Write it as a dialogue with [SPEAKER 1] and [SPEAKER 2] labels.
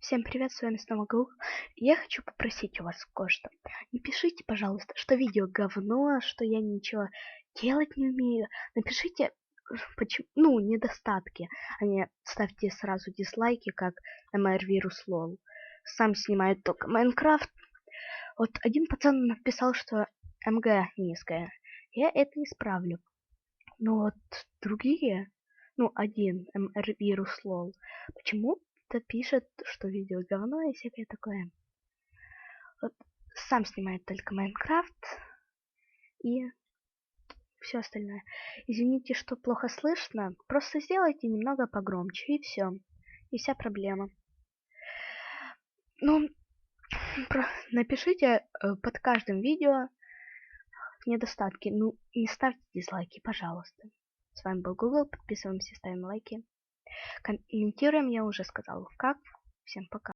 [SPEAKER 1] Всем привет, с вами снова Google. Я хочу попросить у вас кое-что. Не пишите, пожалуйста, что видео говно, что я ничего делать не умею. Напишите, почему, недостатки, а не ставьте сразу дизлайки, как MR-вирус LOL. Сам снимает только Майнкрафт. Вот один пацан написал, что МГ низкая. Я это исправлю. Но вот другие, один MR-вирус LOL, почему-то пишет, что видео говно и всякое такое. Вот сам снимает только Майнкрафт и все остальное. Извините, что плохо слышно, просто сделайте немного погромче и все. И вся проблема. Ну, напишите под каждым видео недостатки. Ну, не ставьте дизлайки, пожалуйста. С вами был Google, подписываемся, ставим лайки. Комментируем, я уже сказала как. Всем пока.